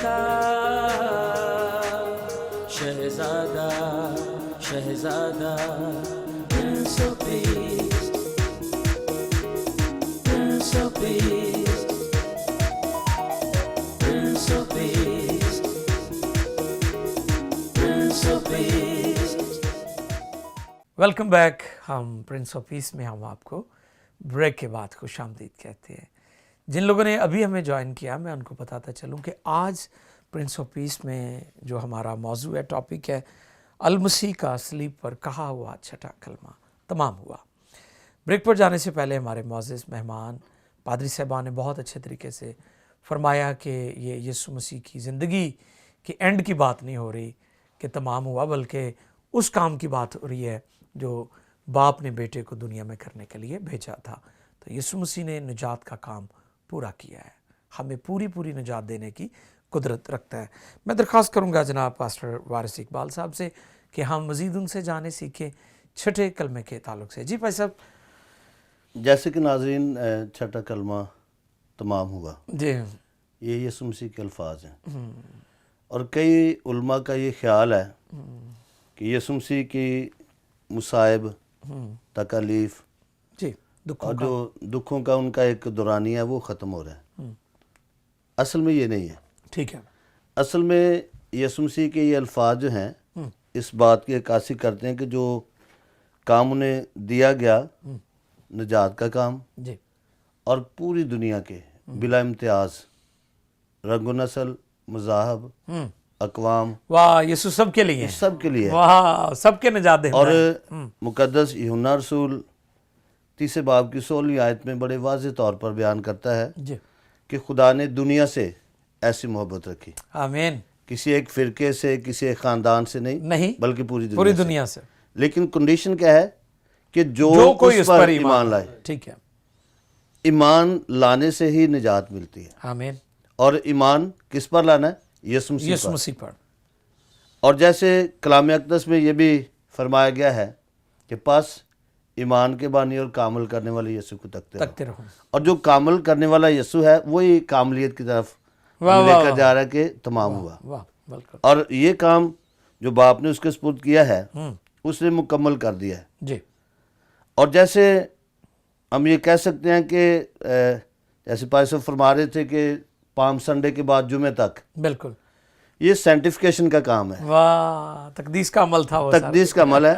کا شہزادہ شہزادہ Prince of Peace Prince of Peace Prince of Peace Prince of Peace. Welcome back. ہم prince of peace میں ہم آپ کو بریک کے بعد خوش آمدید کہتے ہیں. جن لوگوں نے ابھی ہمیں جوائن کیا میں ان کو بتاتا چلوں کہ آج پرنس آف پیس میں جو ہمارا موضوع ہے، ٹاپک ہے، المسیح کا صلیب پر کہا ہوا چھٹا کلمہ تمام ہوا. بریک پر جانے سے پہلے ہمارے معزز مہمان پادری صاحبان نے بہت اچھے طریقے سے فرمایا کہ یہ یسوع مسیح کی زندگی کی اینڈ کی بات نہیں ہو رہی کہ تمام ہوا، بلکہ اس کام کی بات ہو رہی ہے جو باپ نے بیٹے کو دنیا میں کرنے کے لیے بھیجا تھا. تو یسوع مسیح نے نجات کا کام پورا کیا ہے، ہمیں پوری نجات دینے کی قدرت رکھتا ہے. میں درخواست کروں گا جناب پاسٹر وارث اقبال صاحب سے کہ ہم مزید ان سے جانیں سیکھیں چھٹے کلمے کے تعلق سے. جی بھائی صاحب. جیسے کہ ناظرین چھٹا کلمہ تمام ہوا، جی یہ یسوع مسیح کے الفاظ ہیں، اور کئی علماء کا یہ خیال ہے کہ یسوع مسیح کی مصائب، تکالیف جی اور جو دکھوں کا ان کا ایک دورانیہ ہے وہ ختم ہو رہا ہے. اصل میں یہ نہیں ہے. ٹھیک ہے. اصل میں یسوع مسیح کے یہ الفاظ جو ہیں اس بات کی عکاسی کرتے ہیں کہ جو کام انہیں دیا گیا، نجات کا کام، جی اور پوری دنیا کے بلا امتیاز رنگ و نسل، مذاہب، اقوام، واہ، یسوع سب کے لیے، سب کے لیے، واہ، سب کے نجات دہندہ اور ہے. مقدس یوحنا رسول 30 باب کی 16 آیت میں بڑے واضح طور پر بیان کرتا ہے جی کہ خدا نے دنیا سے ایسی محبت رکھی، آمین. کسی ایک فرقے سے، کسی ایک خاندان سے نہیں، بلکہ پوری دنیا سے. لیکن کنڈیشن کیا ہے کہ جو کوئی اس پر ایمان لائے. ٹھیک ہے. ایمان لانے سے ہی نجات ملتی ہے. آمین. اور ایمان کس پر لانا ہے؟ یسوع مسیح پر. اور جیسے کلام اقدس میں یہ بھی فرمایا گیا ہے کہ پس ایمان کے بانی اور کامل کرنے والے یسوع کو تکتے رہو. اور جو کامل کرنے والا یسوع ہے وہی کاملیت کی طرف لے کر جا رہا ہے کہ تمام ہوا. بالکل. اور یہ کام جو باپ نے اس کے سپرد کیا ہے اس نے مکمل کر دیا ہے. جی. اور جیسے ہم یہ کہہ سکتے ہیں کہ جیسے پائی صاحب فرما رہے تھے کہ پام سنڈے کے بعد جمعے تک، بالکل یہ سینٹیفیکیشن کا کام ہے. واہ، تقدیس کا عمل تھا، وہ تقدیس کا عمل ہے.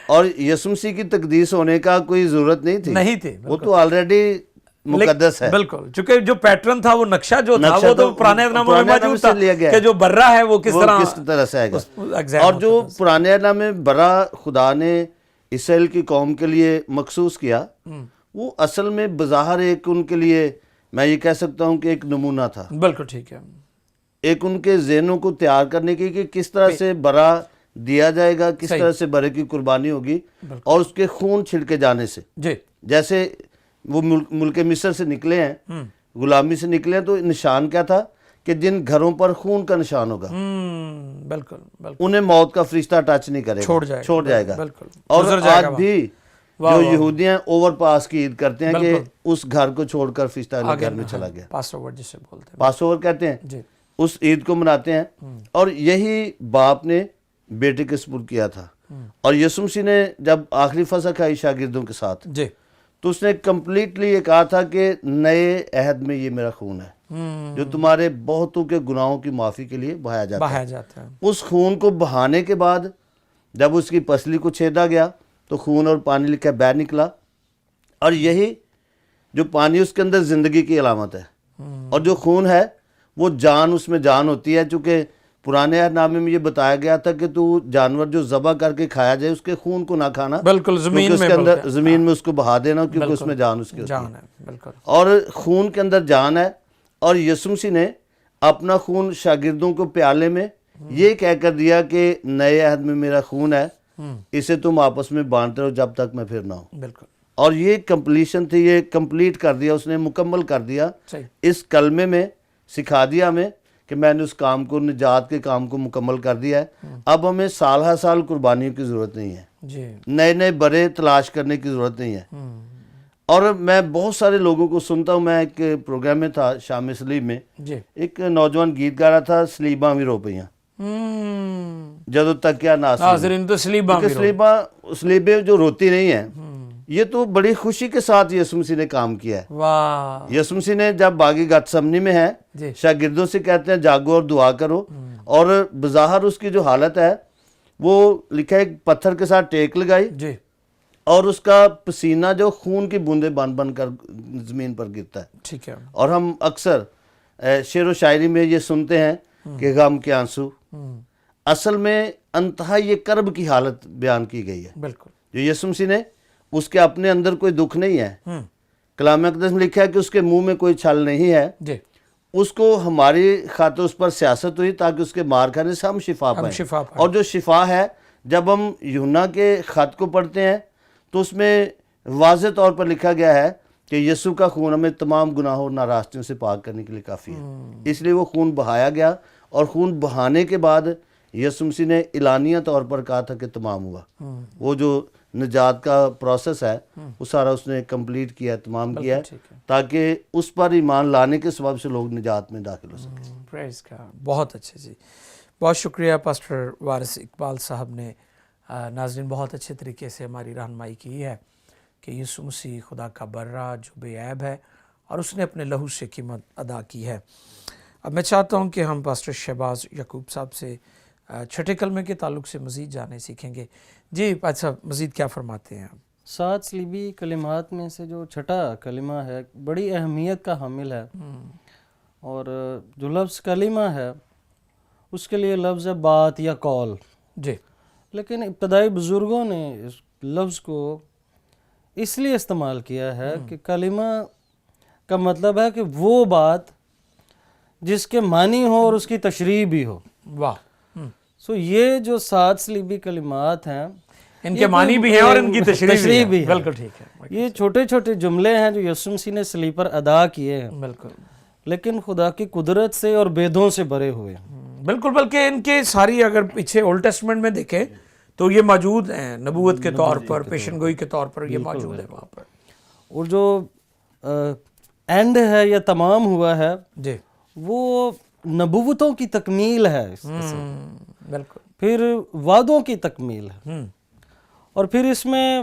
اور یسوع مسیح کی تقدیس ہونے کا کوئی ضرورت نہیں تھی. وہ تو آلریڈی مقدس ہے. بالکل. چونکہ جو پیٹرن تھا، وہ نقشہ جو تھا وہ تو پرانے ناموں میں موجود تھا کہ جو برہ ہے وہ کس طرح سے آئے گا. اور جو پرانے نام میں برہ خدا نے اسرائیل کی قوم کے لیے مخصوص کیا، وہ اصل میں بظاہر ایک ان کے لیے میں یہ کہہ سکتا ہوں کہ ایک نمونہ تھا. بالکل ٹھیک ہے. ایک ان کے ذہنوں کو تیار کرنے کی کہ کس طرح سے برا دیا جائے گا، کس طرح سے برے کی قربانی ہوگی، اور اس کے خون چھڑکے جانے سے. جیسے وہ ملک مصر سے نکلے ہیں، غلامی سے نکلے ہیں، تو نشان کیا تھا کہ جن گھروں پر خون کا نشان ہوگا بالکل انہیں موت کا فرشتہ ٹچ نہیں کرے گا، چھوڑ جائے گا. اور آج بھی جو یہودیاں اوور پاس کی عید کرتے ہیں کہ اس گھر کو چھوڑ کر فرشتہ اگلے گھر میں چلا گیا. پاس اوور جسے بولتے ہیں، پاس اوور کہتے ہیں. اس عید کو مناتے ہیں. اور یہی باپ نے بیٹے کے سپرد کیا تھا. اور یسوع مسیح نے جب آخری فصح کھائی شاگردوں کے ساتھ تو اس نے کمپلیٹلی یہ کہا تھا کہ نئے عہد میں یہ میرا خون ہے جو تمہارے بہتوں کے گناہوں کی معافی کے لیے بہایا جاتا ہے. اس خون کو بہانے کے بعد جب اس کی پسلی کو چھیدا گیا تو خون اور پانی لکھا بہ نکلا. اور یہی جو پانی اس کے اندر زندگی کی علامت ہے، اور جو خون ہے وہ جان، اس میں جان ہوتی ہے. چونکہ پرانے عہد نامے میں یہ بتایا گیا تھا کہ تو جانور جو ذبح کر کے کھایا جائے اس کے خون کو نہ کھانا، بالکل زمین میں اس کو بہا دینا، کیونکہ اس میں جان اس کی ہوتی ہے. اور خون کے اندر جان ہے. اور یسوع مسیح نے اپنا خون شاگردوں کو پیالے میں یہ کہہ کر دیا کہ نئے عہد میں میرا خون ہے، اسے تم آپس میں بانٹتے رہو جب تک میں پھر نہ ہوں. بالکل. اور یہ کمپلیشن تھی، یہ کمپلیٹ کر دیا اس نے، مکمل کر دیا. اس کلمے میں سکھا دیا ہمیں کہ میں نے اس کام کو، نجات کے کام کو مکمل کر دیا ہے. اب ہمیں سال ہر سال قربانیوں کی ضرورت نہیں ہے، نئے نئے برے تلاش کرنے کی ضرورت نہیں ہے. اور میں بہت سارے لوگوں کو سنتا ہوں. میں ایک پروگرام میں تھا شام سلیب میں, جی ایک نوجوان گیت گا رہا تھا سلیباں بھی رو پئیاں جدو تک کیا ناظرین تو سلیباں بھی رو. سلیبیں جو روتی نہیں ہیں, یہ تو بڑی خوشی کے ساتھ یسوع مسیح نے کام کیا ہے. واہ یسوع مسیح نے جب باغی گتسمنی میں ہے, جی شاگردوں سے کہتے ہیں جاگو اور دعا کرو, اور بظاہر اس کی جو حالت ہے وہ لکھا ہے ایک پتھر کے ساتھ ٹیک لگائی, جی اور اس کا پسینہ جو خون کی بوندیں بن بن کر زمین پر گرتا ہے. ٹھیک ہے. اور ہم اکثر شعر و شاعری میں یہ سنتے ہیں کہ غم کے آنسو, اصل میں انتہا یہ کرب کی حالت بیان کی گئی ہے. بالکل جو یسوع مسیح نے, اس کے اپنے اندر کوئی دکھ نہیں ہے. کلام اقدس میں لکھا ہے کہ اس کے منہ میں کوئی چھل نہیں ہے. جی اس کو ہماری خاطر اس پر سیاست ہوئی تاکہ اس کے مار کھانے سے ہم شفا پائیں. اور جو شفا ہے, جب ہم یوحنا کے خط کو پڑھتے ہیں تو اس میں واضح طور پر لکھا گیا ہے کہ یسوع کا خون ہمیں تمام گناہوں اور ناراضگیوں سے پاک کرنے کے لیے کافی ہے. اس لیے وہ خون بہایا گیا, اور خون بہانے کے بعد یسوع مسیح نے اعلانیہ طور پر کہا تھا کہ تمام ہوا. وہ جو نجات کا پروسیس ہے وہ سارا اس نے کمپلیٹ کیا, تمام کیا ہے, تاکہ اس پر ایمان لانے کے سبب سے لوگ نجات میں داخل ہو سکیں. پریز گاڈ. بہت اچھے جی, بہت شکریہ پاسٹر وارث اقبال صاحب نے. ناظرین بہت اچھے طریقے سے ہماری رہنمائی کی ہے کہ یسوع مسیح خدا کا برہ جو بے عیب ہے, اور اس نے اپنے لہو سے قیمت ادا کی ہے. اب میں چاہتا ہوں کہ ہم پاسٹر شہباز یعقوب صاحب سے چھٹے کلمے کے تعلق سے مزید جانیں سیکھیں گے. جی پاسٹر صاحب, مزید کیا فرماتے ہیں آپ؟ 7 صلیبی کلمات میں سے جو چھٹا کلمہ ہے بڑی اہمیت کا حامل ہے, اور جو لفظ کلمہ ہے اس کے لیے لفظ ہے بات یا قول. جی لیکن ابتدائی بزرگوں نے اس لفظ کو اس لیے استعمال کیا ہے کہ کلمہ کا مطلب ہے کہ وہ بات جس کے معنی ہو اور اس کی تشریح بھی ہو. واہ. سو یہ جو 7 صلیبی کلمات ہیں ان کے معنی بھی ہیں اور ان کی تشریح بھی ہے. بالکل ٹھیک ہے. یہ چھوٹے چھوٹے جملے ہیں جو یسوع مسیح نے صلیب پر ادا کیے ہیں, بالکل, لیکن خدا کی قدرت سے اور بیدوں سے بھرے ہوئے ہیں. بالکل. بلکہ ان کے ساری اگر پیچھے اولڈ ٹیسٹمنٹ میں دیکھیں تو یہ موجود ہیں نبوت کے طور پر, پیشن گوئی کے طور پر یہ موجود ہے وہاں پر. اور جو اینڈ ہے یا تمام ہوا ہے جی وہ نبوتوں کی تکمیل ہے, بالکل, پھر وعدوں کی تکمیل ہے, اور پھر اس میں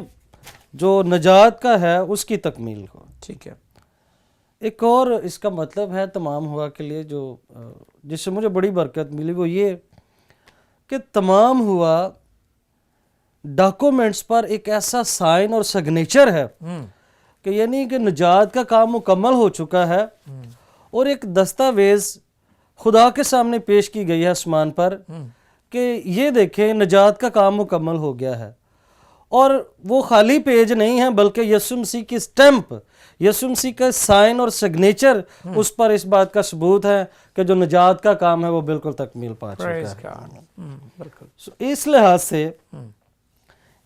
جو نجات کا ہے اس کی تکمیل ہو. ٹھیک ہے. ایک اور اس کا مطلب ہے تمام ہوا کے لیے جو جس سے مجھے بڑی برکت ملی, وہ یہ کہ تمام ہوا ڈاکومنٹس پر ایک ایسا سائن اور سگنیچر ہے کہ یعنی کہ نجات کا کام مکمل ہو چکا ہے, اور ایک دستاویز خدا کے سامنے پیش کی گئی ہے آسمان پر کہ یہ دیکھیں نجات کا کام مکمل ہو گیا ہے. اور وہ خالی پیج نہیں ہے بلکہ یسوع مسیح کی سٹیمپ, یسوع مسیح کا سائن اور سگنیچر اس پر اس بات کا ثبوت ہے کہ جو نجات کا کام ہے وہ بالکل تکمیل پا چکا ہے. بالکل. اس لحاظ سے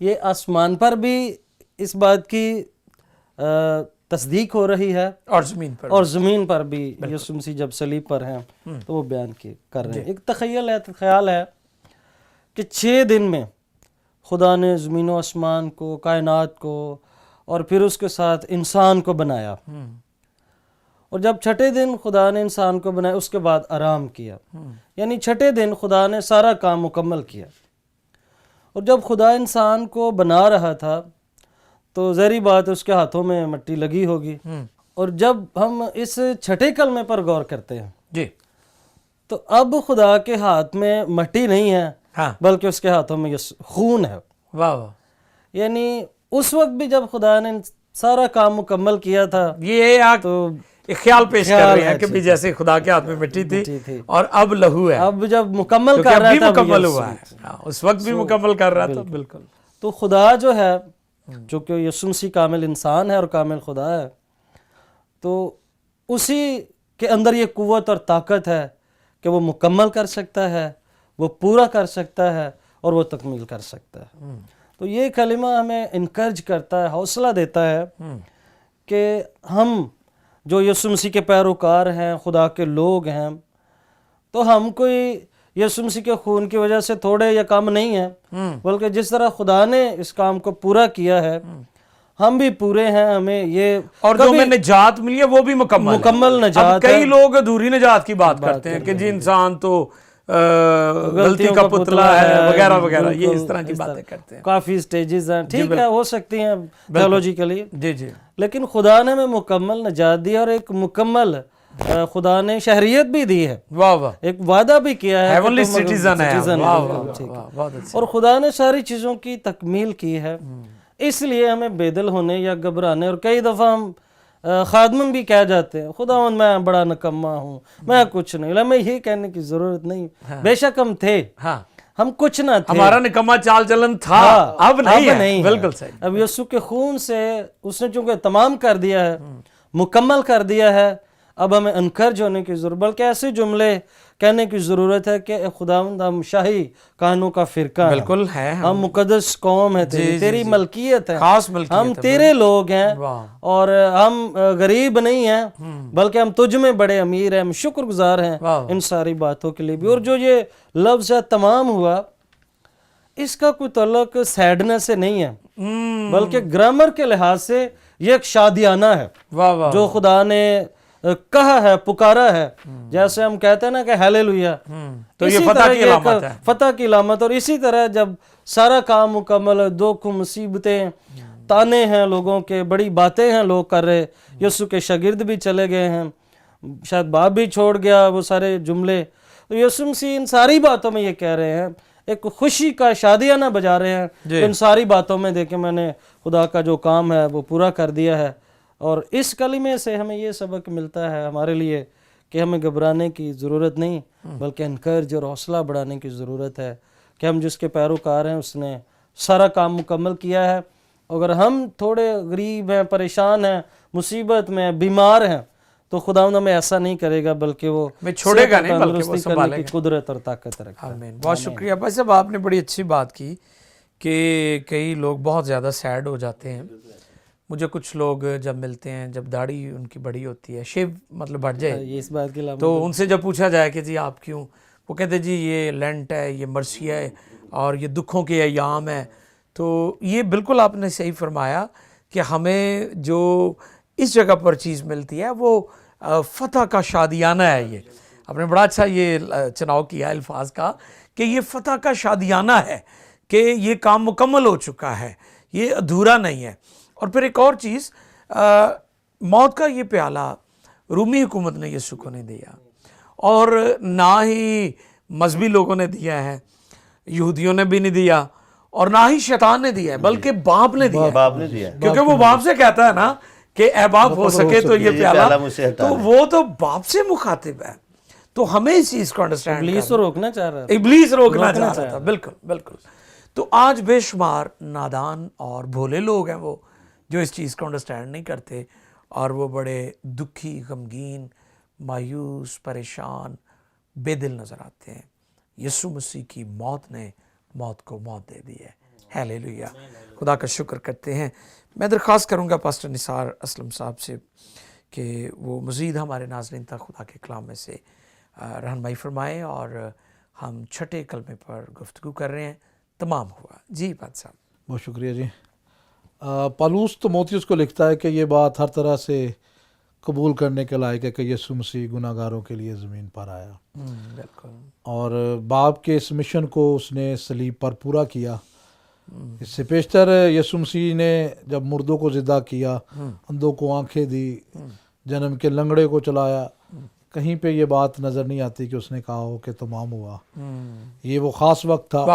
یہ آسمان پر بھی اس بات کی تصدیق ہو رہی ہے, اور زمین پر بھی یسوع مسیح جب صلیب پر ہیں تو وہ بیان کر رہے ہیں. ایک تخیل ہے, خیال ہے کہ 6 دن میں خدا نے زمین و آسمان کو, کائنات کو, اور پھر اس کے ساتھ انسان کو بنایا, اور جب چھٹے دن خدا نے انسان کو بنایا اس کے بعد آرام کیا, یعنی چھٹے دن خدا نے سارا کام مکمل کیا. اور جب خدا انسان کو بنا رہا تھا تو ظاہری بات اس کے ہاتھوں میں مٹی لگی ہوگی, اور جب ہم اس چھٹے کلمے پر غور کرتے ہیں جی تو اب خدا کے ہاتھ میں مٹی نہیں ہے بلکہ اس کے ہاتھوں میں خون ہے. واہ واہ. یعنی اس وقت بھی جب خدا نے سارا کام مکمل کیا تھا, یہ تو ایک خیال پیش کر رہے ہیں کہ بھی جیسے خدا کے ہاتھ میں مٹی تھی اور اب لہو ہے, اب جب مکمل کر رہا تھا مکمل ہوا ہے, اس وقت بھی مکمل کر رہا تھا. بالکل. تو خدا جو ہے چونکہ یسوع مسیح کامل انسان ہے اور کامل خدا ہے, تو اسی کے اندر یہ قوت اور طاقت ہے کہ وہ مکمل کر سکتا ہے, وہ پورا کر سکتا ہے, اور وہ تکمیل کر سکتا ہے. تو یہ کلمہ ہمیں انکرج کرتا ہے, حوصلہ دیتا ہے کہ ہم جو یسوع مسیح کے پیروکار ہیں, خدا کے لوگ ہیں, تو ہم کوئی یسوع مسیح کے خون کی وجہ سے تھوڑے یا کم نہیں ہیں, بلکہ جس طرح خدا نے اس کام کو پورا کیا ہے ہم بھی پورے ہیں, ہمیں یہ اور جو ہمیں نجات ملی ہے وہ بھی مکمل نجات اب کئی لوگ ادھوری نجات کی بات کرتے ہیں کہ جی انسان تو غلطی کا پتلا ہے وغیرہ وغیرہ, یہ اس طرح کی باتیں کرتے ہیں. کافی سٹیجز ہیں, ٹھیک ہے ہو سکتی ہیں بیولوجیکلی, جی جی, لیکن خدا نے ہمیں مکمل نجات دی اور ایک مکمل خدا نے شہریت بھی دی ہے, واہ واہ, ایک وعدہ بھی کیا ہے, ہیونلی سٹیزن ہے, واہ واہ بہت اچھا. اور خدا نے ساری چیزوں کی تکمیل کی ہے. اس لیے ہمیں بے دل ہونے یا گھبرانے, اور کئی دفعہ ہم خادم بھی کہہ جاتے ہیں خدا میں بڑا نکما ہوں, میں کچھ نہیں, ہمیں یہ کہنے کی ضرورت نہیں, بے شک ہم تھے, ہم کچھ نہ تھے, ہمارا نکما چال چلن تھا, اب نہیں, بالکل صحیح. اب یسوع کے خون سے اس نے چونکہ تمام کر دیا ہے, مکمل کر دیا ہے, اب ہمیں انکرج ہونے کی ضرورت, بلکہ ایسے جملے کہنے کی ضرورت ہے کہ اے خداوند ہم شاہی کہانوں کا فرقہ ہیں, بالکل ہے, ہم مقدس قوم ہے, تیری ملکیت ہے, خاص ملکیت, ہم تیرے لوگ ہیں, اور ہم غریب نہیں ہیں بلکہ ہم تجھ میں بڑے امیر ہیں, ہم شکر گزار ہیں ان ساری باتوں کے لیے بھی. اور جو یہ لفظ ہے تمام ہوا, اس کا کوئی تعلق سیڈنس سے نہیں ہے, بلکہ گرامر کے لحاظ سے یہ ایک شادیانہ ہے جو خدا نے کہا ہے, پکارا ہے. جیسے ہم کہتے ہیں نا کہ ہیلیلویا, تو یہ فتح کی علامت ہے, فتح کی علامت. اور اسی طرح جب سارا کام مکمل ہے, دکھ مصیبتیں تانے ہیں لوگوں کے, بڑی باتیں ہیں لوگ کر رہے, یسوع کے شاگرد بھی چلے گئے ہیں, شاید باپ بھی چھوڑ گیا, وہ سارے جملے, تو یسوع مسیح ان ساری باتوں میں یہ کہہ رہے ہیں, ایک خوشی کا شادیانہ بجا رہے ہیں ان ساری باتوں میں, دیکھیں میں نے خدا کا جو کام ہے وہ پورا کر دیا ہے. اور اس کلمے سے ہمیں یہ سبق ملتا ہے ہمارے لیے کہ ہمیں گھبرانے کی ضرورت نہیں, بلکہ انکرج اور حوصلہ بڑھانے کی ضرورت ہے کہ ہم جس کے پیروکار ہیں اس نے سارا کام مکمل کیا ہے. اگر ہم تھوڑے غریب ہیں, پریشان ہیں, مصیبت میں, بیمار ہیں, تو خداوند ہمیں ایسا نہیں کرے گا, بلکہ وہ چھوڑے گا نہیں, بلکہ وہ سنبھالے گا, قدرت اور طاقت رکھتا ہے. آمین. بہت شکریہ بھائی صاحب, آپ نے بڑی اچھی بات کی کہ کئی لوگ بہت زیادہ سیڈ ہو جاتے ہیں. مجھے کچھ لوگ جب ملتے ہیں, جب داڑھی ان کی بڑی ہوتی ہے, شیو مطلب بڑھ جائے, اس بات کی تو ان سے جب پوچھا جائے کہ جی آپ کیوں, وہ کہتے جی یہ لینٹ ہے, یہ مرثیہ ہے, اور یہ دکھوں کے ایام ہے. تو یہ بالکل آپ نے صحیح فرمایا کہ ہمیں جو اس جگہ پر چیز ملتی ہے وہ فتح کا شادیانہ ہے. یہ آپ نے بڑا اچھا یہ چناؤ کیا الفاظ کا کہ یہ فتح کا شادیانہ ہے, کہ یہ کام مکمل ہو چکا ہے, یہ ادھورا نہیں ہے. اور پھر ایک اور چیز, موت کا یہ پیالہ رومی حکومت نے یسوع کو نہیں دیا, اور نہ ہی مذہبی لوگوں نے دیا ہے, یہودیوں نے بھی نہیں دیا, اور نہ ہی شیطان نے دیا ہے, بلکہ باپ نے دیا ہے. کیونکہ وہ باپ سے کہتا ہے نا کہ اے باپ ہو سکے تو یہ پیالہ, تو وہ تو باپ سے مخاطب ہے. تو ہمیں اس چیز کو انڈرسٹینڈ, ابلیس روکنا چاہ رہا تھا, ابلیس روکنا چاہ رہا تھا, بالکل بالکل. تو آج بے شمار نادان اور بھولے لوگ ہیں وہ جو اس چیز کو انڈرسٹینڈ نہیں کرتے, اور وہ بڑے دکھی, غمگین, مایوس, پریشان, بے دل نظر آتے ہیں. یسوع مسیح کی موت نے موت کو موت دے دی ہے. ہیلیلویا, خدا کا شکر کرتے ہیں. میں درخواست کروں گا پاسٹر نثار اسلم صاحب سے کہ وہ مزید ہمارے ناظرین تک خدا کے کلام میں سے رہنمائی فرمائیں, اور ہم چھٹے کلمے پر گفتگو کر رہے ہیں, تمام ہوا. جی بات صاحب. بہت شکریہ جی. پالوس تیموتھیوس کو لکھتا ہے کہ یہ بات ہر طرح سے قبول کرنے کے لائق ہے کہ یسوع مسیح گناہ گاروں کے لیے زمین پر آیا, بالکل, اور باپ کے اس مشن کو اس نے صلیب پر پورا کیا. اس سے پیشتر یسوع مسیح نے جب مردوں کو زندہ کیا, اندھوں کو آنکھیں دی, جنم کے لنگڑے کو چلایا, کہیں پہ یہ بات نظر نہیں آتی کہ اس نے کہا ہو کہ تمام ہوا. یہ وہ خاص وقت تھا,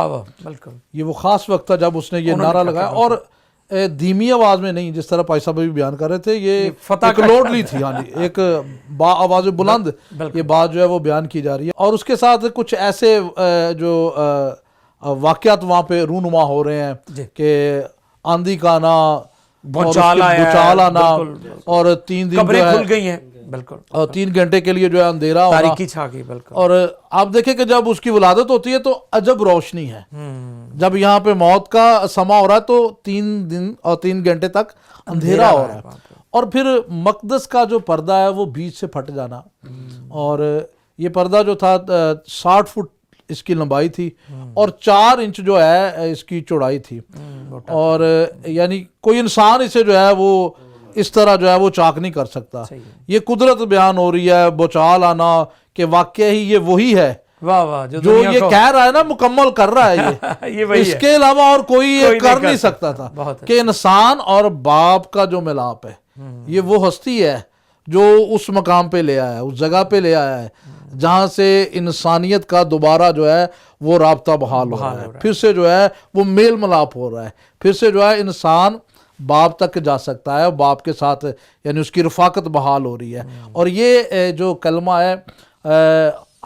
بالکل, یہ وہ خاص وقت تھا جب اس نے یہ نعرہ لگایا, اور دھیمی آواز میں نہیں, جس طرح بھائی صاحب بھی بیان کر رہے تھے, یہ ایک لوڈلی تھی, ہاں جی, ایک با آواز بلند یہ بات جو ہے وہ بیان کی جا رہی ہے. اور اس کے ساتھ کچھ ایسے جو واقعات وہاں پہ رونما ہو رہے ہیں کہ آندھی کا آنا, بچال آنا, اور 3 دن قبریں کھل گئی ہیں, بالکل, اور 3 گھنٹے کے لیے جو ہے اندھیرا ہونا, تاریکی چھا گئی, بالکل. اور آپ دیکھیں کہ جب اس کی ولادت ہوتی ہے تو عجب روشنی ہے. جب یہاں پہ موت کا سما ہو رہا ہے تو 3 دن اور 3 گھنٹے تک اندھیرا ہو رہا ہے, اور پھر مقدس کا جو پردہ ہے وہ بیچ سے پھٹ جانا. اور یہ پردہ جو تھا 60 فٹ اس کی لمبائی تھی اور 4 انچ جو ہے اس کی چوڑائی تھی، اور یعنی کوئی انسان اسے جو ہے وہ اس طرح جو ہے وہ چاک نہیں کر سکتا. یہ قدرت بیان ہو رہی ہے، بچال آنا کہ واقعی ہی یہ وہی ہے واہ واہ جو یہ کہہ رہا ہے نا، مکمل کر رہا ہے یہ اس کے علاوہ اور کوئی یہ کر نہیں سکتا تھا کہ انسان اور باپ کا جو ملاپ ہے، یہ وہ ہستی ہے جو اس مقام پہ لے آیا ہے، اس جگہ پہ لے آیا ہے جہاں سے انسانیت کا دوبارہ جو ہے وہ رابطہ بحال ہو رہا ہے، پھر سے جو ہے وہ میل ملاپ ہو رہا ہے، پھر سے جو ہے انسان باپ تک جا سکتا ہے، باپ کے ساتھ یعنی اس کی رفاقت بحال ہو رہی ہے. اور یہ جو کلمہ ہے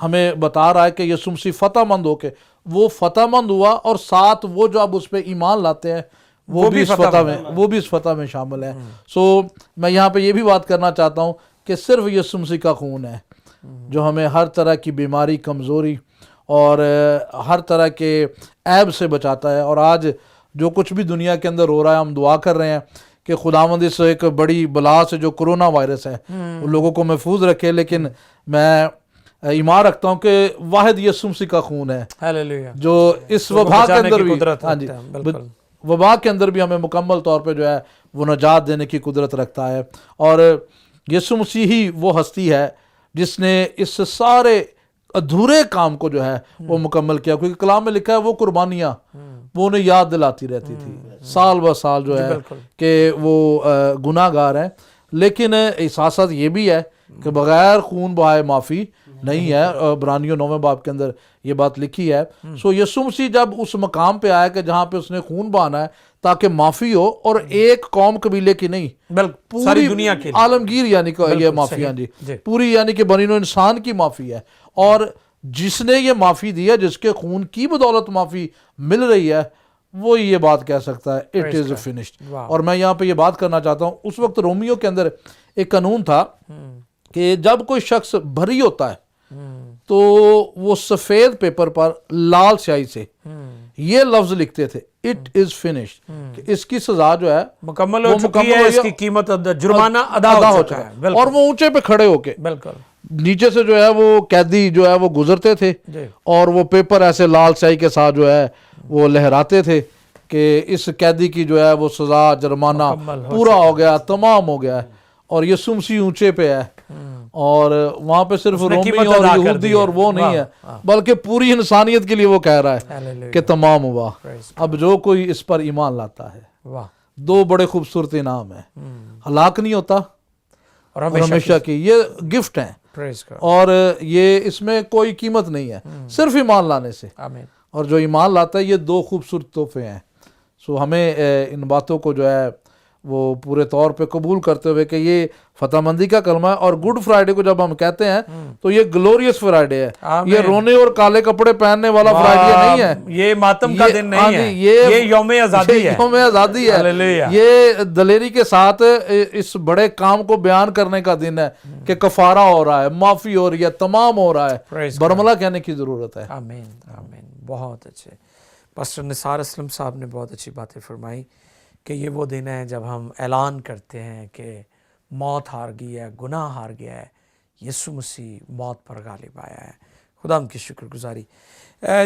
ہمیں بتا رہا ہے کہ یسوع مسیح فتح مند ہو کے وہ فتح مند ہوا، اور ساتھ وہ جو اب اس پہ ایمان لاتے ہیں وہ بھی اس فتح میں شامل ہے. سو میں یہاں پہ یہ بھی بات کرنا چاہتا ہوں کہ صرف یسوع مسیح کا خون ہے جو ہمیں ہر طرح کی بیماری، کمزوری اور ہر طرح کے عیب سے بچاتا ہے. اور آج جو کچھ بھی دنیا کے اندر ہو رہا ہے، ہم دعا کر رہے ہیں کہ خداوند اس ایک بڑی بلا سے جو کرونا وائرس ہے وہ لوگوں کو محفوظ رکھے، لیکن میں ایمان رکھتا ہوں کہ واحد یسوع مسیح کا خون ہے جو اس وبا کے اندر بھی وبا کے اندر بھی ہمیں مکمل طور پہ جو ہے وہ نجات دینے کی قدرت رکھتا ہے. اور یسوع مسیح ہی وہ ہستی ہے جس نے اس سارے ادھورے کام کو جو ہے وہ مکمل کیا، کیونکہ کلام میں لکھا ہے وہ قربانیاں وہ انہیں یاد دلاتی رہتی تھی سال بہ سال جو ہے کہ وہ گناہ گار ہیں. لیکن ساتھ یہ بھی ہے کہ بغیر خون بہائے معافی نہیں ہے، عبرانیوں 9 باب کے اندر یہ بات لکھی ہے. سو یسوع مسیح جب اس مقام پہ آیا کہ جہاں پہ اس نے خون بہانا ہے تاکہ معافی ہو، اور ایک قوم قبیلے کی نہیں پوری دنیا کی عالمگیر یعنی کہ یہ معافی، ہاں جی پوری یعنی کہ بنی نوع انسان کی معافی ہے. اور جس نے یہ معافی دی ہے، جس کے خون کی بدولت معافی مل رہی ہے، وہ یہ بات کہہ سکتا ہے اٹ از فنشڈ. اور میں یہاں پہ یہ بات کرنا چاہتا ہوں، اس وقت رومیوں کے اندر ایک قانون تھا کہ جب کوئی شخص بھری ہوتا ہے تو وہ سفید پیپر پر لال سیاہی سے یہ لفظ لکھتے تھے اٹ از فنشڈ، کہ اس کی سزا جو ہے مکمل ہو چکی ہے، اس کی قیمت جرمانہ ادا ہو چکا ہے. اور وہ اونچے پہ کھڑے ہو کے نیچے سے جو ہے وہ قیدی جو ہے وہ گزرتے تھے اور وہ پیپر ایسے لال سیاہی کے ساتھ جو ہے وہ لہراتے تھے کہ اس قیدی کی جو ہے وہ سزا جرمانہ پورا ہو گیا، تمام ہو گیا ہے. اور یسوع مسیح اونچے پہ ہے، اور وہاں پہ صرف رومی اور یہودی اور وہ نہیں ہے، بلکہ پوری انسانیت کے لیے وہ کہہ رہا ہے کہ تمام ہوا. اب جو کوئی اس پر ایمان لاتا ہے، 2 بڑے خوبصورت انعام ہیں، ہلاک نہیں ہوتا اور ہمیشہ کی، یہ گفٹ ہیں، اور یہ اس میں کوئی قیمت نہیں ہے صرف ایمان لانے سے. اور جو ایمان لاتا ہے یہ 2 خوبصورت تحفے ہیں. سو ہمیں ان باتوں کو جو ہے وہ پورے طور پہ قبول کرتے ہوئے کہ یہ فتح مندی کا کلمہ ہے. اور گڈ فرائیڈے کو جب ہم کہتے ہیں تو یہ گلوریس فرائیڈے ہے، یہ رونے اور کالے کپڑے پہننے والا فرائیڈے نہیں ہے، یہ ماتم کا دن نہیں ہے، یہ یوم آزادی ہے، یوم آزادی ہے، یہ دلیری کے ساتھ اس بڑے کام کو بیان کرنے کا دن ہے کہ کفارہ ہو رہا ہے، معافی ہو رہی ہے، تمام ہو رہا ہے، برملا کہنے کی ضرورت ہے. آمین آمین. بہت اچھے پاسٹر نثار اسلم صاحب نے بہت اچھی باتیں فرمائی کہ یہ وہ دن ہے جب ہم اعلان کرتے ہیں کہ موت ہار گئی ہے، گناہ ہار گیا ہے، یسوع مسیح موت پر غالب آیا ہے. خدا ان کی شکر گزاری.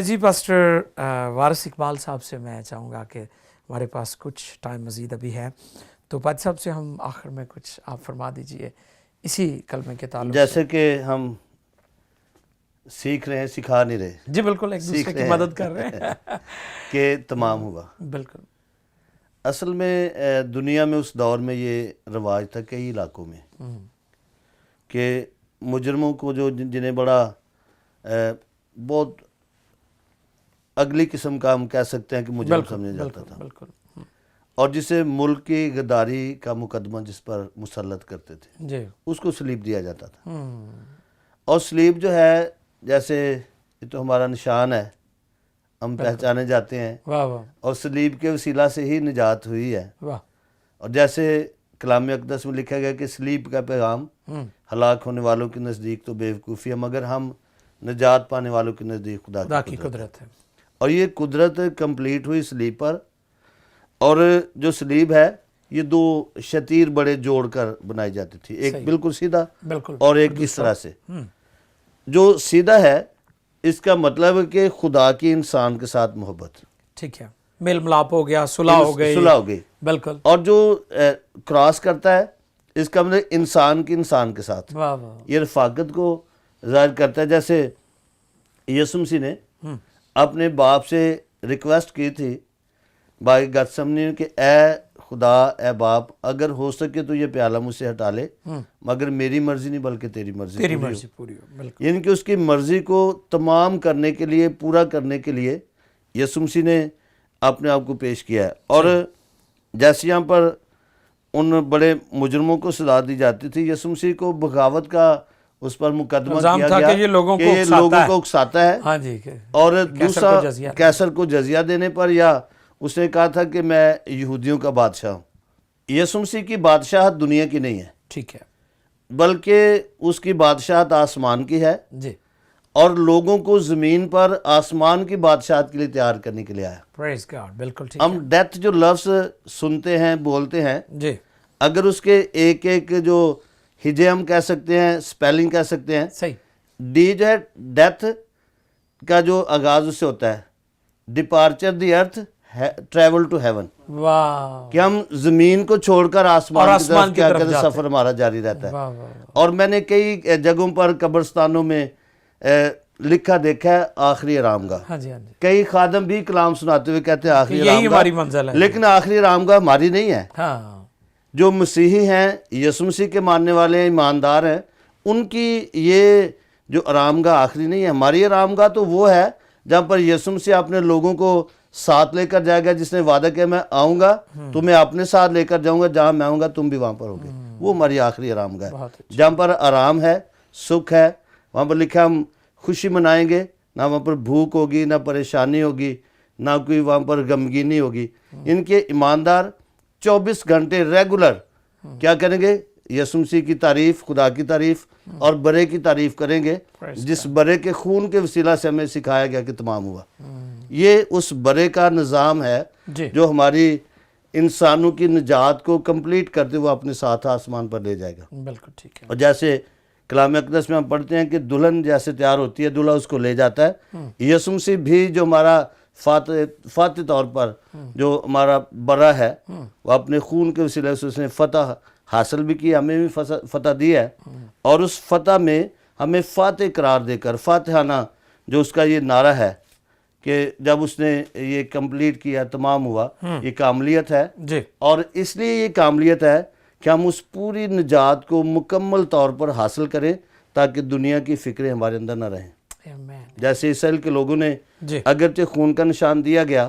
جی پاسٹر وارث اقبال صاحب سے میں چاہوں گا کہ ہمارے پاس کچھ ٹائم مزید ابھی ہے، تو پادری صاحب سے ہم آخر میں کچھ آپ فرما دیجئے اسی کلمے کے تعلق جیسے کہ ہم سیکھ رہے ہیں، سکھا نہیں رہے. جی بالکل، ایک دوسرے کی مدد کر رہے ہیں کہ تمام ہوا. بالکل. اصل میں دنیا میں اس دور میں یہ رواج تھا کئی علاقوں میں کہ مجرموں کو جو جنہیں بڑا بہت اگلی قسم کا ہم کہہ سکتے ہیں کہ مجرم سمجھا جاتا تھا، اور جسے ملک کی غداری کا مقدمہ جس پر مسلط کرتے تھے اس کو سلیب دیا جاتا تھا. اور سلیب جو ہے جیسے یہ تو ہمارا نشان ہے، ہم پہچانے جاتے ہیں، اور سلیب کے وسیلہ سے ہی نجات ہوئی ہے. اور جیسے کلام اقدس میں لکھا گیا کہ سلیب کا پیغام ہلاک ہونے والوں کے نزدیک تو بے وقوفی ہے، مگر ہم نجات پانے والوں کے نزدیک خدا کی قدرت ہے. اور یہ قدرت کمپلیٹ ہوئی سلیب پر. اور جو سلیب ہے یہ 2 شتیر بڑے جوڑ کر بنائی جاتی تھی، ایک بالکل سیدھا اور ایک اس طرح سے. جو سیدھا ہے اس کا مطلب ہے کہ خدا کی انسان کے ساتھ محبت. ٹھیک ہے, میل ملاپ ہو گیا, صلح ہو گئی, صلح ہو گئی. بالکل. اور جو کراس کرتا ہے اس کا مطلب انسان کی انسان کے ساتھ, واہ واہ, یہ رفاقت کو ظاہر کرتا ہے. جیسے یسوع مسیح نے اپنے باپ سے ریکویسٹ کی تھی باغ گتسمنی کہ اے خدا, اے باپ, اگر ہو سکے تو یہ پیالہ مجھ سے ہٹا لے, مگر میری مرضی نہیں بلکہ تیری مرضی پوری ہو. بالکل. یعنی کہ اس کی مرضی کو تمام کرنے کے لیے, پورا کرنے کے لیے یسوع مسیح نے اپنے آپ کو پیش کیا ہے. اور جیسے یہاں پر ان بڑے مجرموں کو سزا دی جاتی تھی, یسوع مسیح کو بغاوت کا اس پر مقدمہ کیا گیا کہ یہ لوگوں کو اکساتا ہے. ہاں جی. اور دوسرا کیسر کو جزیہ دینے پر, یا اس نے کہا تھا کہ میں یہودیوں کا بادشاہ ہوں. یسوع مسیح کی بادشاہت دنیا کی نہیں ہے, ٹھیک ہے, بلکہ اس کی بادشاہت آسمان کی ہے, جی, اور لوگوں کو زمین پر آسمان کی بادشاہت کے لیے تیار کرنے کے لیے آیا. پریز گاڈ. بالکل ٹھیک ہم ڈیتھ جو لفظ سنتے ہیں, بولتے ہیں, جی, اگر اس کے ایک ایک جو ہجے ہم کہہ سکتے ہیں, سپیلنگ کہہ سکتے ہیں, صحیح, ڈی جو ہے ڈیتھ کا جو آغاز اس سے ہوتا ہے, departure the earth travel to heaven, واہ, کہ ہم زمین کو چھوڑ کر آسمان کی طرف سفر ہمارا جاری رہتا ہے. واہ واہ, اور میں نے کئی جگہوں پر قبرستانوں میں لکھا دیکھا ہے آخری آرام گاہ. ہاں جی, ہاں جی, کئی خادم بھی کلام سناتے ہوئے کہتے ہیں آخری یہی آرام ہماری گاہ, منزل ہے. لیکن آخری آرام گاہ ہماری نہیں ہے. ہاں, جو مسیحی ہیں, یسوع مسیح کے ماننے والے ہیں, ایماندار ہیں, ان کی یہ جو آرام گاہ آخری نہیں ہے. ہماری آرام گاہ تو وہ ہے جہاں پر یسوع مسیح اپنے لوگوں کو ساتھ لے کر جائے گا, جس نے وعدہ کیا میں آؤں گا تو میں اپنے ساتھ لے کر جاؤں گا, جہاں میں آؤں گا تم بھی وہاں پر ہوگے. وہ ہماری آخری آرام گاہ ہے, جہاں پر آرام ہے, سکھ ہے. وہاں پر لکھا ہم خوشی منائیں گے, نہ وہاں پر بھوک ہوگی, نہ پریشانی ہوگی, نہ کوئی وہاں پر غمگینی ہوگی. ان کے ایماندار 24 گھنٹے ریگولر کیا کریں گے, یسوع مسیح کی تعریف, خدا کی تعریف اور برے کی تعریف کریں گے, جس برے کے خون کے وسیلہ سے ہمیں سکھایا گیا کہ تمام ہوا. یہ اس برے کا نظام ہے جو ہماری انسانوں کی نجات کو کمپلیٹ کرتے ہوئے اپنے ساتھ آسمان پر لے جائے گا. بالکل ٹھیک ہے. اور جیسے کلام اقدس میں ہم پڑھتے ہیں کہ دلہن جیسے تیار ہوتی ہے, دلہا اس کو لے جاتا ہے. یسوع مسیح بھی جو ہمارا فاتح طور پر جو ہمارا برا ہے, وہ اپنے خون کے وسیلے سے اس نے فتح حاصل بھی کی, ہمیں بھی فتح دی ہے. اور اس فتح میں ہمیں فاتح قرار دے کر, فاتحانہ جو اس کا یہ نعرہ ہے کہ جب اس نے یہ کمپلیٹ کیا, تمام ہوا, یہ کاملیت ہے. جی, اور اس لیے یہ کاملیت ہے کہ ہم اس پوری نجات کو مکمل طور پر حاصل کریں تاکہ دنیا کی فکریں ہمارے اندر نہ رہیں. جیسے اسرائیل کے لوگوں نے اگرچہ خون کا نشان دیا گیا,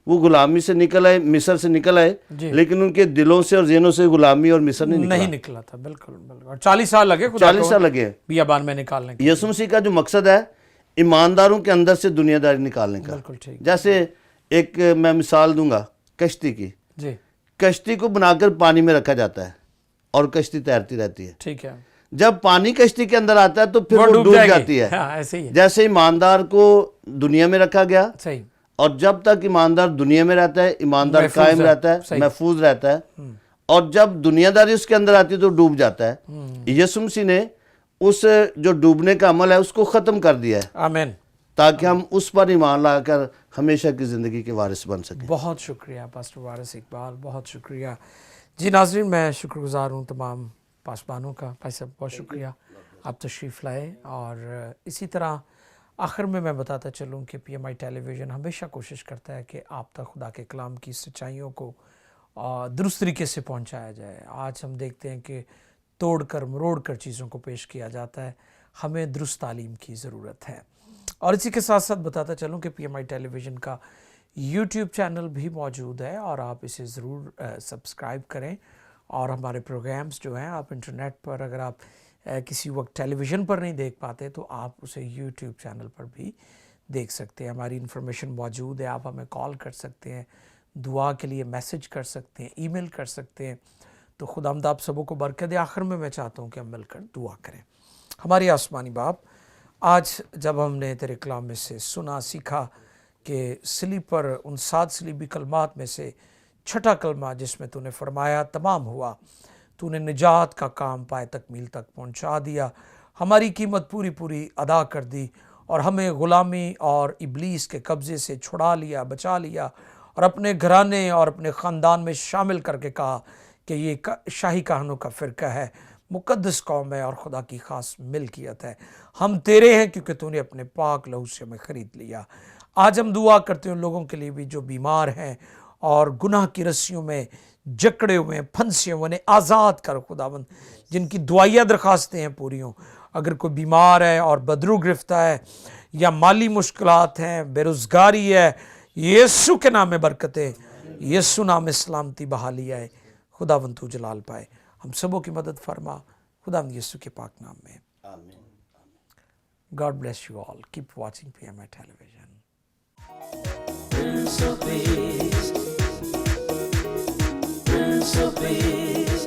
وہ غلامی سے نکل آئے, مصر سے نکل آئے, لیکن ان کے دلوں سے اور ذہنوں سے غلامی اور مصر نہیں نکلا تھا. بالکل بالکل. اور 40 سال لگے, 40 سال لگے بیابان میں نکالنے کے. یسوع مسیح کا جو مقصد ہے ایمانداروں کے اندر سے دنیا داری نکالنے کا. بالکل ٹھیک. جیسے ایک میں مثال دوں گا کشتی کی. جی, کشتی کو بنا کر پانی میں رکھا جاتا ہے اور کشتی تیرتی رہتی ہے. ٹھیک ہے. جب پانی کشتی کے اندر آتا ہے تو پھر وہ ڈوب جاتی ہے. ایسے ہی. جیسے ایماندار کو دنیا میں رکھا گیا, صحیح, اور جب تک ایماندار دنیا میں رہتا ہے, ایماندار قائم رہتا ہے, محفوظ رہتا ہے, اور جب دنیا داری اس کے اندر آتی ہے تو ڈوب جاتا ہے. یسوع مسیح نے اس جو ڈوبنے کا عمل ہے اس کو ختم کر دیا ہے. آمین. تاکہ ہم اس پر ایمان لا کر ہمیشہ کی زندگی کے وارث بن سکیں. بہت شکریہ پاسٹر وارث اقبال, بہت شکریہ. جی ناظرین, میں شکر گزار ہوں تمام پاسبانوں کا. بھائی صاحب بہت شکریہ, آپ تشریف لائے. اور اسی طرح آخر میں بتاتا چلوں کہ پی ایم آئی ٹیلی ویژن ہمیشہ کوشش کرتا ہے کہ آپ تک خدا کے کلام کی سچائیوں کو درست طریقے سے پہنچایا جائے. آج ہم دیکھتے ہیں کہ توڑ کر مروڑ کر چیزوں کو پیش کیا جاتا ہے. ہمیں درست تعلیم کی ضرورت ہے. اور اسی کے ساتھ ساتھ بتاتا چلوں کہ پی ایم آئی ٹیلی ویژن کا یوٹیوب چینل بھی موجود ہے, اور آپ اسے ضرور سبسکرائب کریں. اور ہمارے پروگرامز جو ہیں آپ انٹرنیٹ پر, اگر آپ کسی وقت ٹیلی ویژن پر نہیں دیکھ پاتے تو آپ اسے یوٹیوب چینل پر بھی دیکھ سکتے ہیں. ہماری انفارمیشن موجود ہے, آپ ہمیں کال کر سکتے ہیں, دعا کے لیے میسج کر سکتے ہیں, ای میل کر سکتے ہیں. تو خداوند آپ سبوں کو برکت دے. آخر میں چاہتا ہوں کہ ہم مل کر دعا کریں. ہماری آسمانی باپ, آج جب ہم نے تیرے کلام میں سے سنا, سیکھا کہ صلیب پر ان 7 صلیبی کلمات میں سے چھٹا کلمہ جس میں تو نے فرمایا تمام ہوا, تو نے نجات کا کام پائے تکمیل تک پہنچا دیا, ہماری قیمت پوری ادا کر دی, اور ہمیں غلامی اور ابلیس کے قبضے سے چھڑا لیا, بچا لیا اور اپنے گھرانے اور اپنے خاندان میں شامل کر کے کہا کہ یہ شاہی کہانوں کا فرقہ ہے, مقدس قوم ہے اور خدا کی خاص ملکیت ہے. ہم تیرے ہیں کیونکہ تو نے اپنے پاک لہو سے ہمیں خرید لیا. آج ہم دعا کرتے ہیں ان لوگوں کے لیے بھی جو بیمار ہیں اور گناہ کی رسیوں میں جکڑے ہوئے ہیں, پھنسے ہوئے, انہیں آزاد کر خداوند, جن کی دعائیہ درخواستیں ہیں پوری ہوں. اگر کوئی بیمار ہے اور بدرو گرفتہ ہے یا مالی مشکلات ہیں, بے روزگاری ہے, یسوع کے نام میں برکتیں, یسوع نام میں سلامتی, بحالی آئے. خداوند تو جلال پائے. ہم سبوں کی مدد فرما خداوند یسوع کے پاک نام میں. God bless you all. Keep watching PMI television. Prince of Peace, Prince of Peace.